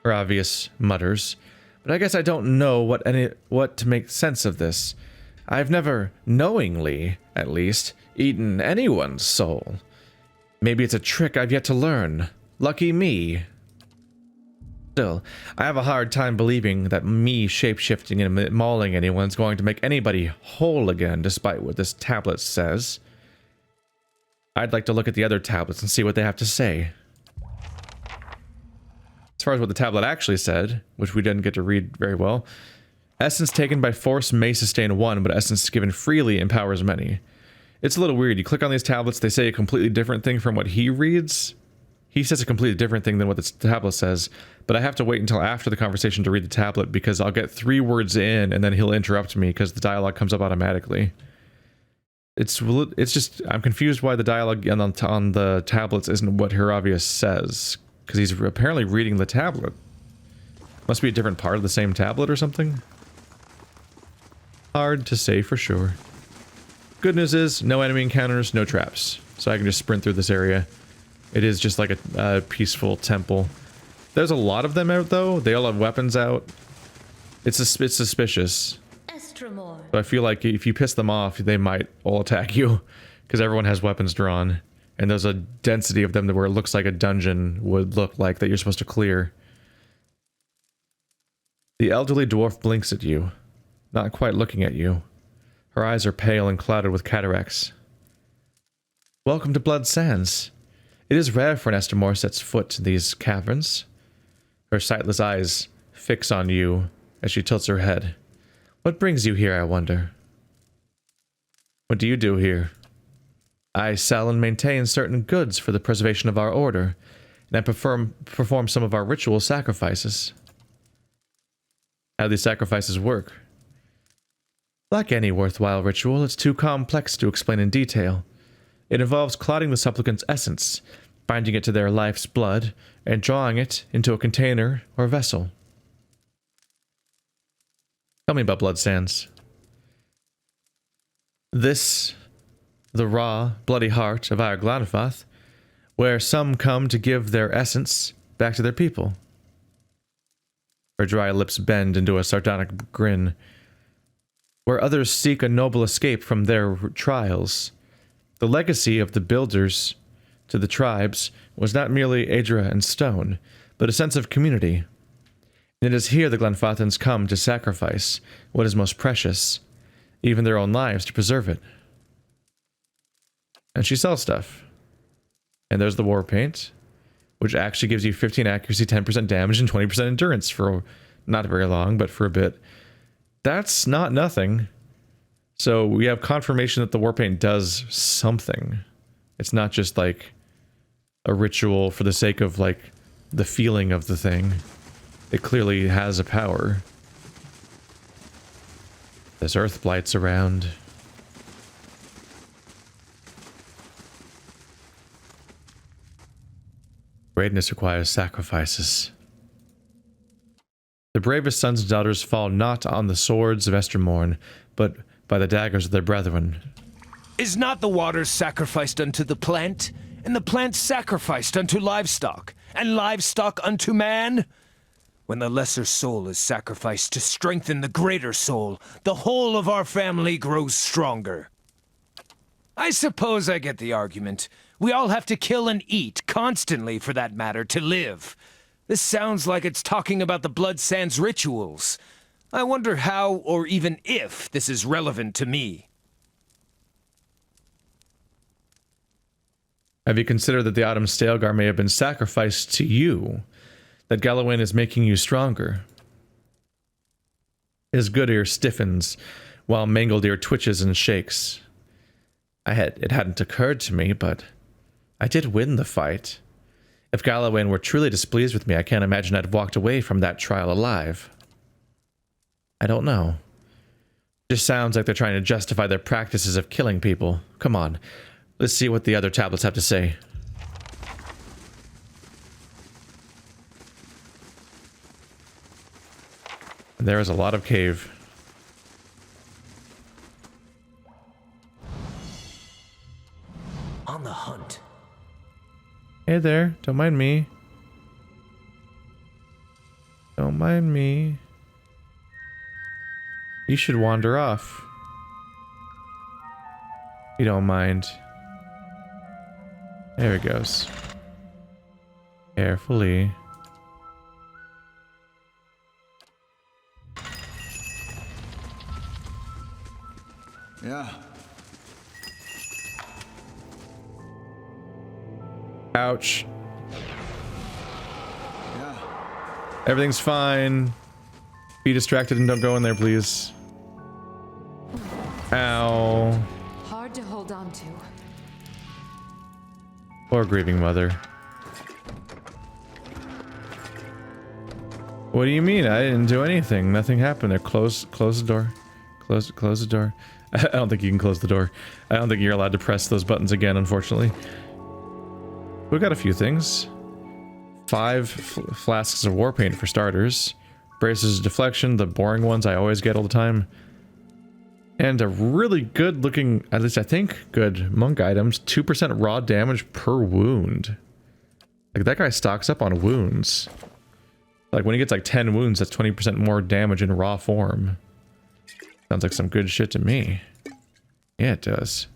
Heravius mutters, but I guess I don't know what to make sense of this. I've never, knowingly, at least, eaten anyone's soul. Maybe it's a trick I've yet to learn. Lucky me. Still, I have a hard time believing that me shapeshifting and mauling anyone is going to make anybody whole again, despite what this tablet says. I'd like to look at the other tablets and see what they have to say. As far as what the tablet actually said, which we didn't get to read very well, essence taken by force may sustain one, but essence given freely empowers many. It's a little weird. You click on these tablets, they say a completely different thing from what he reads. He says a completely different thing than what the tablet says, but I have to wait until after the conversation to read the tablet, because I'll get 3 words in and then he'll interrupt me because the dialogue comes up automatically. It's just, I'm confused why the dialogue on the tablets isn't what Heravius says, because he's apparently reading the tablet. Must be a different part of the same tablet or something? Hard to say for sure. Good news is, no enemy encounters, no traps. So I can just sprint through this area. It is just like a peaceful temple. There's a lot of them out though. They all have weapons out. It's suspicious. So I feel like if you piss them off, they might all attack you. Because everyone has weapons drawn. And there's a density of them where it looks like a dungeon would look like that you're supposed to clear. The elderly dwarf blinks at you. Not quite looking at you. Her eyes are pale and clouded with cataracts. Welcome to Blood Sands. It is rare for an Estimor sets foot in these caverns. Her sightless eyes fix on you as she tilts her head. What brings you here, I wonder? What do you do here? I sell and maintain certain goods for the preservation of our order, and I perform some of our ritual sacrifices. How do these sacrifices work? Like any worthwhile ritual, it's too complex to explain in detail. It involves clotting the supplicant's essence, binding it to their life's blood, and drawing it into a container or vessel. Tell me about Blood Sands. This, the raw, bloody heart of our Glanfath, where some come to give their essence back to their people. Her dry lips bend into a sardonic grin. Where others seek a noble escape from their trials. The legacy of the builders to the tribes was not merely Aedra and stone, but a sense of community. And it is here the Glenfathans come to sacrifice what is most precious, even their own lives, to preserve it. And she sells stuff. And there's the war paint, which actually gives you 15 accuracy, 10% damage, and 20% endurance for not very long, but for a bit. That's not nothing. So we have confirmation that the war paint does something. It's not just like a ritual for the sake of like the feeling of the thing. It clearly has a power. There's earth blights around. Greatness requires sacrifices. The bravest sons and daughters fall not on the swords of Estermorn, but by the daggers of their brethren. Is not the water sacrificed unto the plant, and the plant sacrificed unto livestock, and livestock unto man? When the lesser soul is sacrificed to strengthen the greater soul, the whole of our family grows stronger. I suppose I get the argument. We all have to kill and eat, constantly for that matter, to live. This sounds like it's talking about the Blood Sands rituals. I wonder how, or even if, this is relevant to me. Have you considered that the Autumn Stalgar may have been sacrificed to you? That Galawain is making you stronger? His good ear stiffens, while mangled ear twitches and shakes. It hadn't occurred to me, but I did win the fight. If Galawain were truly displeased with me, I can't imagine I'd have walked away from that trial alive. I don't know. It just sounds like they're trying to justify their practices of killing people. Come on, let's see what the other tablets have to say. There is a lot of cave. On the hunt. Hey there, don't mind me. Don't mind me. You should wander off. You don't mind. There it goes. Carefully. Yeah. Ouch. Yeah. Everything's fine. Be distracted and don't go in there, please. Ow. Hard to hold on to. Poor grieving mother. What do you mean? I didn't do anything. Nothing happened there. Close the door. Close the door. I don't think you can close the door. I don't think you're allowed to press those buttons again, unfortunately. We've got a few things. 5 flasks of war paint for starters. Braces of deflection, the boring ones I always get all the time. And a really good looking, at least I think, good monk items. 2% raw damage per wound. Like, that guy stocks up on wounds. Like, when he gets like 10 wounds, that's 20% more damage in raw form. Sounds like some good shit to me. Yeah, it does.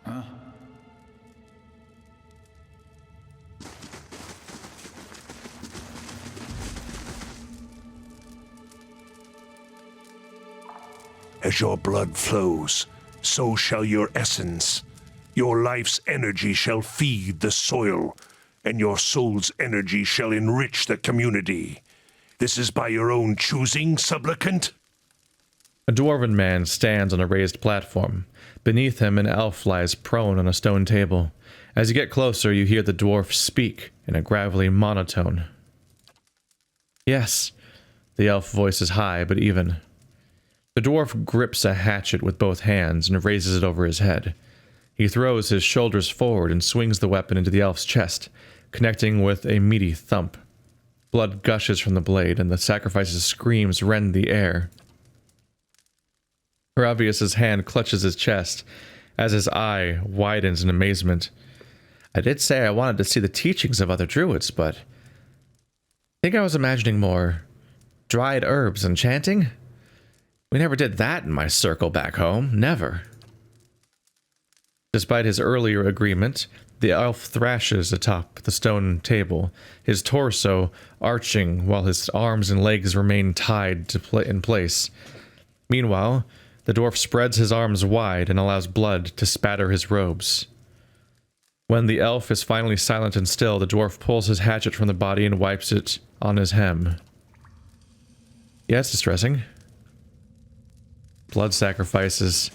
Huh? As your blood flows, so shall your essence. Your life's energy shall feed the soil, and your soul's energy shall enrich the community. This is by your own choosing, supplicant? A dwarven man stands on a raised platform. Beneath him, an elf lies prone on a stone table. As you get closer, you hear the dwarf speak in a gravelly monotone. Yes. The elf voice is high but even. The dwarf grips a hatchet with both hands and raises it over his head. He throws his shoulders forward and swings the weapon into the elf's chest, connecting with a meaty thump. Blood gushes from the blade, and the sacrifice's screams rend the air. Haravius's hand clutches his chest, as his eye widens in amazement. I did say I wanted to see the teachings of other druids, but I think I was imagining more dried herbs and chanting. We never did that in my circle back home, never. Despite his earlier agreement, the elf thrashes atop the stone table, his torso arching while his arms and legs remain tied in place. Meanwhile, the dwarf spreads his arms wide and allows blood to spatter his robes. When the elf is finally silent and still, the dwarf pulls his hatchet from the body and wipes it on his hem. Yeah, it's distressing. Blood sacrifices.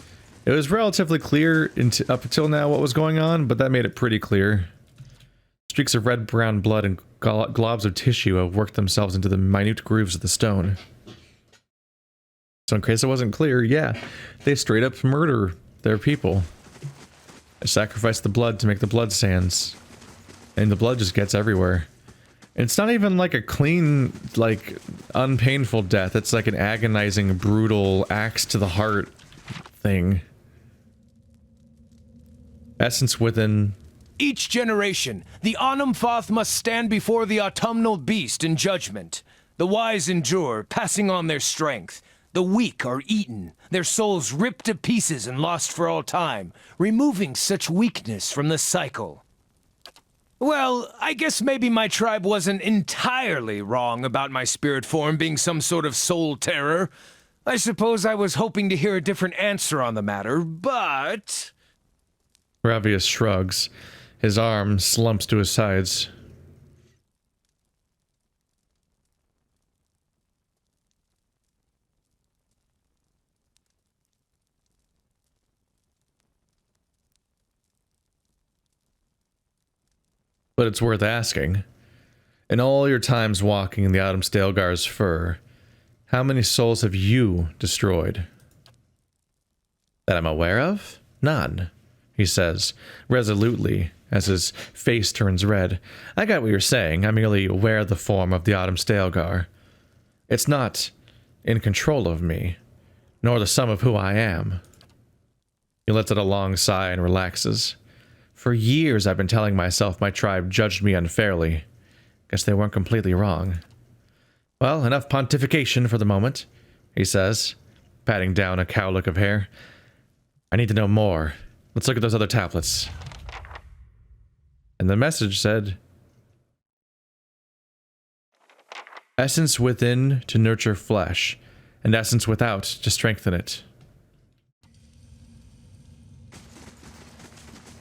It was relatively clear up until now what was going on, but that made it pretty clear. Streaks of red-brown blood and globs of tissue have worked themselves into the minute grooves of the stone. So in case it wasn't clear, yeah, they straight up murder their people. They sacrifice the blood to make the blood sands. And the blood just gets everywhere. And it's not even like a clean, like, unpainful death. It's like an agonizing, brutal, axe to the heart thing. Essence within. Each generation, the Anumfoth must stand before the autumnal beast in judgment. The wise endure, passing on their strength. The weak are eaten, their souls ripped to pieces and lost for all time, removing such weakness from the cycle. Well, I guess maybe my tribe wasn't entirely wrong about my spirit form being some sort of soul terror. I suppose I was hoping to hear a different answer on the matter, but... Haravius shrugs. His arm slumps to his sides. But it's worth asking. In all your times walking in the Autumn Stalgar's fur, how many souls have you destroyed? That I'm aware of? None, he says, resolutely, as his face turns red. I got what you're saying. I merely wear the form of the Autumn Stalgar. It's not in control of me, nor the sum of who I am. He lets out a long sigh and relaxes. For years I've been telling myself my tribe judged me unfairly. Guess they weren't completely wrong. Well, enough pontification for the moment, he says, patting down a cowlick of hair. I need to know more. Let's look at those other tablets. And the message said, essence within to nurture flesh, and essence without to strengthen it.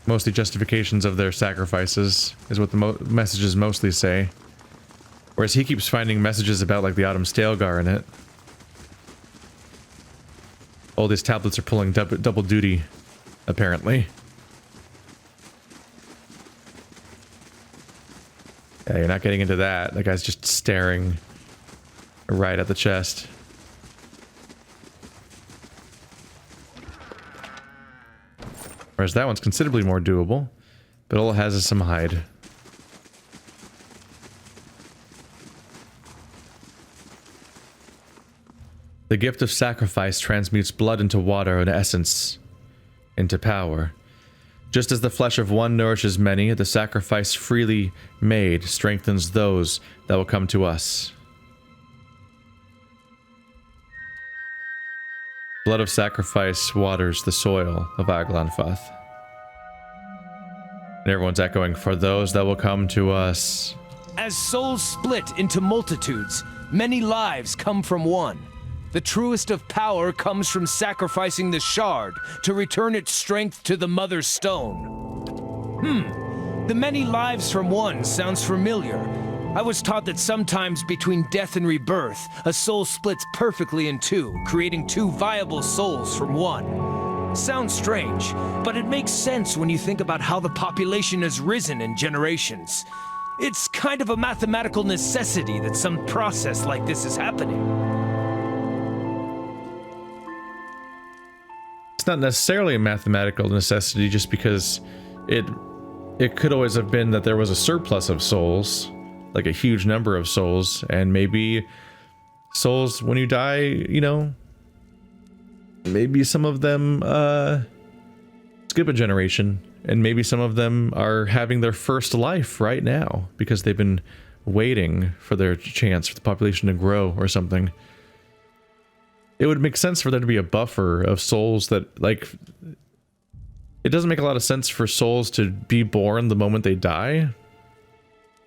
Mostly justifications of their sacrifices is what the messages mostly say. Whereas he keeps finding messages about like the Autumn Stalgar in it. All these tablets are pulling double duty, apparently. Yeah, you're not getting into that. That guy's just staring right at the chest. Whereas that one's considerably more doable, but all it has is some hide. The gift of sacrifice transmutes blood into water and essence into power. Just as the flesh of one nourishes many, the sacrifice freely made strengthens those that will come to us. Blood of sacrifice waters the soil of Aglanfath. And everyone's echoing, for those that will come to us. As souls split into multitudes, many lives come from one. The truest of power comes from sacrificing the shard to return its strength to the Mother Stone. The many lives from one sounds familiar. I was taught that sometimes between death and rebirth, a soul splits perfectly in two, creating two viable souls from one. Sounds strange, but it makes sense when you think about how the population has risen in generations. It's kind of a mathematical necessity that some process like this is happening. It's not necessarily a mathematical necessity, just because it could always have been that there was a surplus of souls, like a huge number of souls, and maybe souls, when you die, you know, maybe some of them skip a generation, and maybe some of them are having their first life right now because they've been waiting for their chance for the population to grow or something. It would make sense for there to be a buffer of souls that, like, it doesn't make a lot of sense for souls to be born the moment they die,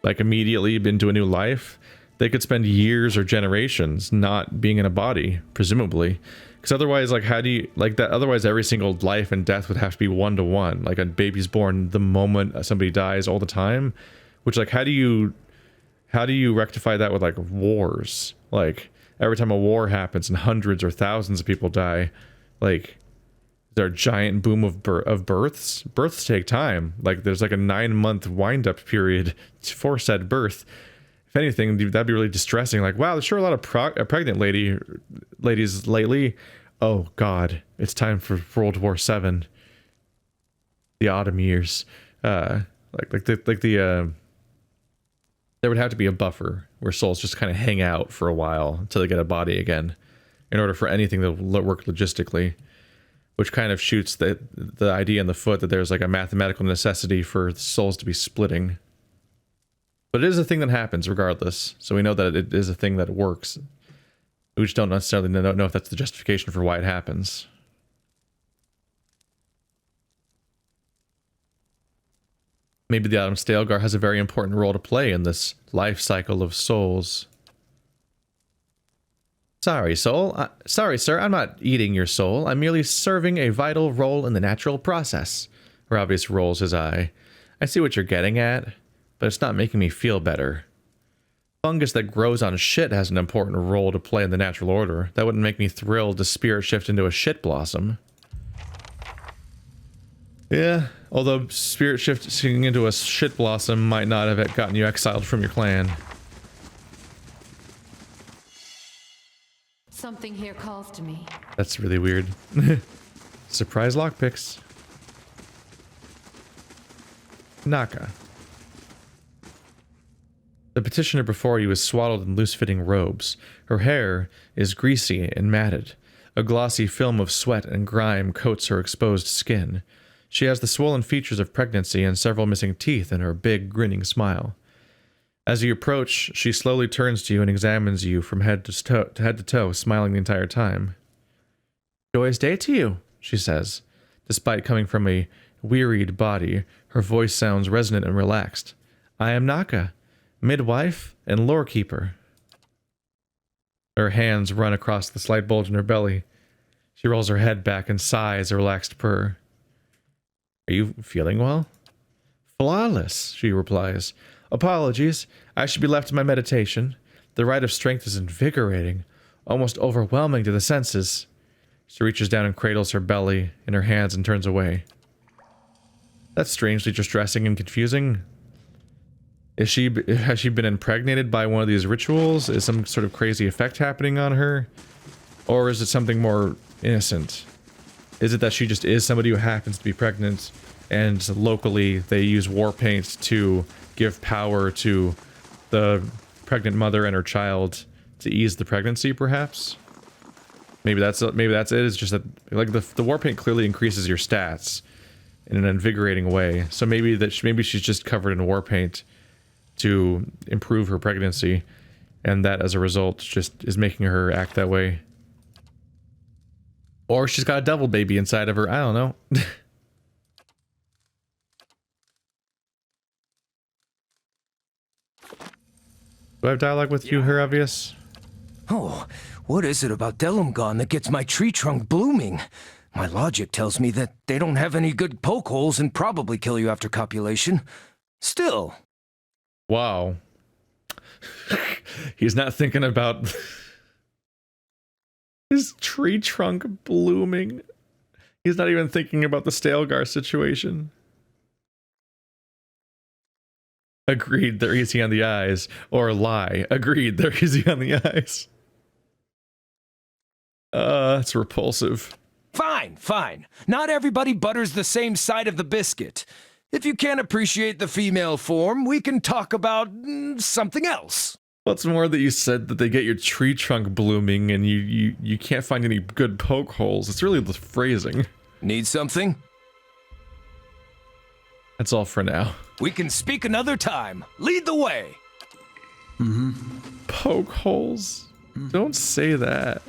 like immediately into a new life. They could spend years or generations not being in a body, presumably, because otherwise, like, how do you, like, that, otherwise every single life and death would have to be one-to-one, like a baby's born the moment somebody dies all the time, which, like, how do you rectify that with, like, wars? Like, every time a war happens and hundreds or thousands of people die, like, is there a giant boom of births? Births take time. Like, there's like a 9-month wind-up period for said birth. If anything, that'd be really distressing. Like, wow, there's sure a lot of pregnant ladies lately. Oh God, it's time for World War VII. The autumn years. There would have to be a buffer where souls just kind of hang out for a while until they get a body again, in order for anything to work logistically, which kind of shoots the idea in the foot that there's like a mathematical necessity for souls to be splitting. But it is a thing that happens regardless, so we know that it is a thing that works. We just don't necessarily know if that's the justification for why it happens. Maybe the Autumn Stalgar has a very important role to play in this life cycle of souls. Sorry, soul. Sorry, sir, I'm not eating your soul. I'm merely serving a vital role in the natural process. Rabius rolls his eye. I see what you're getting at, but it's not making me feel better. Fungus that grows on shit has an important role to play in the natural order. That wouldn't make me thrilled to spirit shift into a shit blossom. Yeah, although spirit shifting into a shit blossom might not have gotten you exiled from your clan. Something here calls to me. That's really weird. Surprise lockpicks. Naka. The petitioner before you is swaddled in loose-fitting robes. Her hair is greasy and matted. A glossy film of sweat and grime coats her exposed skin. She has the swollen features of pregnancy and several missing teeth in her big, grinning smile. As you approach, she slowly turns to you and examines you from head to toe, smiling the entire time. Joyous day to you, she says. Despite coming from a wearied body, her voice sounds resonant and relaxed. I am Naka, midwife and lorekeeper. Her hands run across the slight bulge in her belly. She rolls her head back and sighs a relaxed purr. Are you feeling well? Flawless, she replies. Apologies, I should be left to my meditation. The rite of strength is invigorating, almost overwhelming to the senses. She reaches down and cradles her belly in her hands and turns away. That's strangely distressing and confusing. Has she been impregnated by one of these rituals? Is some sort of crazy effect happening on her? Or is it something more innocent? Is it that she just is somebody who happens to be pregnant, and locally they use war paint to give power to the pregnant mother and her child to ease the pregnancy, perhaps? Maybe that's it. It's just that like the war paint clearly increases your stats in an invigorating way. So maybe she's just covered in war paint to improve her pregnancy, and that as a result just is making her act that way. Or she's got a devil baby inside of her. I don't know. Do I have dialogue with you, Heravius? Oh, what is it about Delumgon that gets my tree trunk blooming? My logic tells me that they don't have any good poke holes and probably kill you after copulation. Still. Wow. He's not thinking about his tree trunk blooming. He's not even thinking about the Stalgar situation. Agreed, they're easy on the eyes. Or lie. Agreed, they're easy on the eyes. It's repulsive. Fine, fine. Not everybody butters the same side of the biscuit. If you can't appreciate the female form, we can talk about something else. What's more that you said that they get your tree trunk blooming and you can't find any good poke holes. It's really the phrasing. Need something? That's all for now. We can speak another time. Lead the way. Poke holes? Don't say that.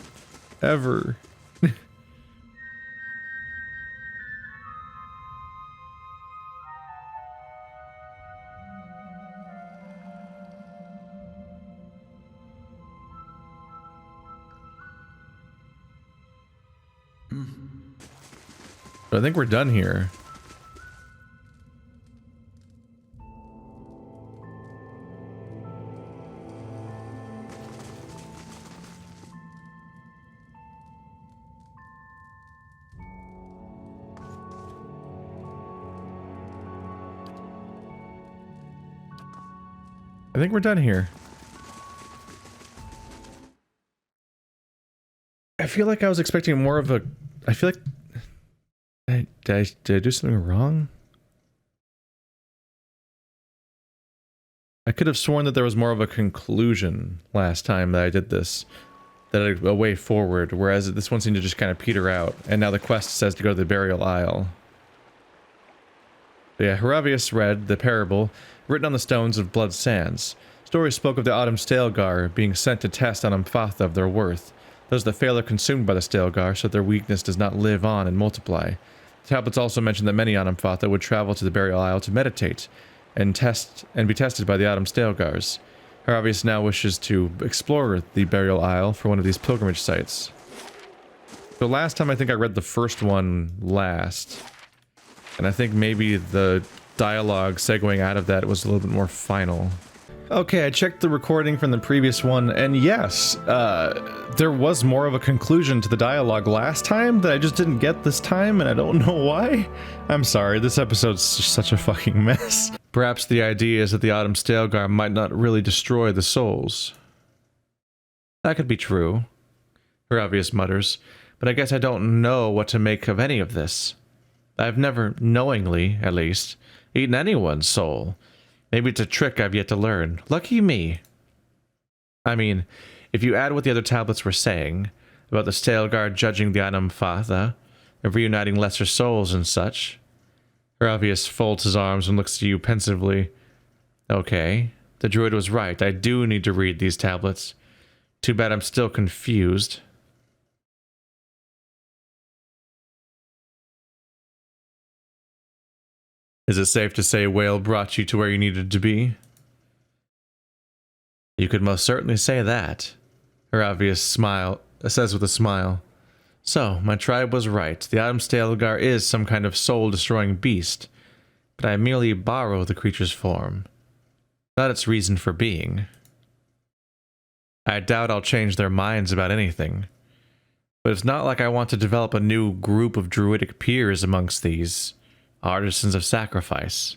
Ever. I think we're done here. I think we're done here. I feel like I was expecting more of a... I feel like... Did I do something wrong? I could have sworn that there was more of a conclusion last time that I did this. That a way forward, whereas this one seemed to just kind of peter out. And now the quest says to go to the Burial Isle. But yeah, Heravius read the parable written on the stones of Blood Sands. Stories spoke of the Autumn Stalgar being sent to test on Umphatha of their worth. Those that fail are consumed by the Stalgar, so that their weakness does not live on and multiply. The tablets also mention that many on Umphatha would travel to the Burial Isle to meditate and be tested by the Autumn Stalgars. Heravius now wishes to explore the Burial Isle for one of these pilgrimage sites. So last time I think I read the first one last. And I think maybe the dialogue segueing out of that was a little bit more final. Okay, I checked the recording from the previous one, and yes, there was more of a conclusion to the dialogue last time that I just didn't get this time, and I don't know why. I'm sorry, this episode's just such a fucking mess. Perhaps the idea is that the Autumn Stalgar might not really destroy the souls. That could be true, Heravius mutters, but I guess I don't know what to make of any of this. I've never, knowingly, at least, eaten anyone's soul. Maybe it's a trick I've yet to learn. Lucky me. I mean, if you add what the other tablets were saying, about the Stalgar judging the Umphatha, and reuniting lesser souls and such. Heravius folds his arms and looks at you pensively. Okay, the druid was right. I do need to read these tablets. Too bad I'm still confused. Is it safe to say Whale brought you to where you needed to be? You could most certainly say that, Heravius says with a smile. So, my tribe was right. The Autumn Stalgar is some kind of soul-destroying beast, but I merely borrow the creature's form, not its reason for being. I doubt I'll change their minds about anything, but it's not like I want to develop a new group of druidic peers amongst these artisans of sacrifice.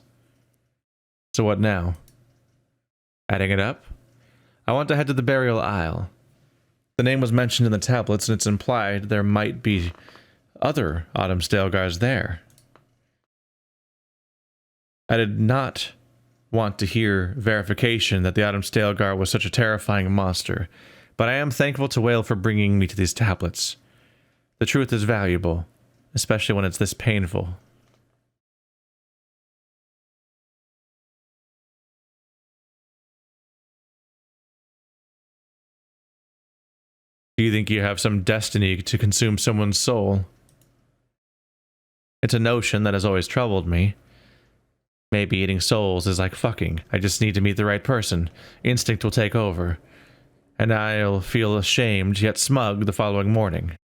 So what now? Adding it up? I want to head to the Burial Isle. The name was mentioned in the tablets, and it's implied there might be other Autumn Stalgars there. I did not want to hear verification that the Autumn Stalgar was such a terrifying monster, but I am thankful to Whale for bringing me to these tablets. The truth is valuable, especially when it's this painful. Do you think you have some destiny to consume someone's soul? It's a notion that has always troubled me. Maybe eating souls is like fucking. I just need to meet the right person. Instinct will take over. And I'll feel ashamed yet smug the following morning.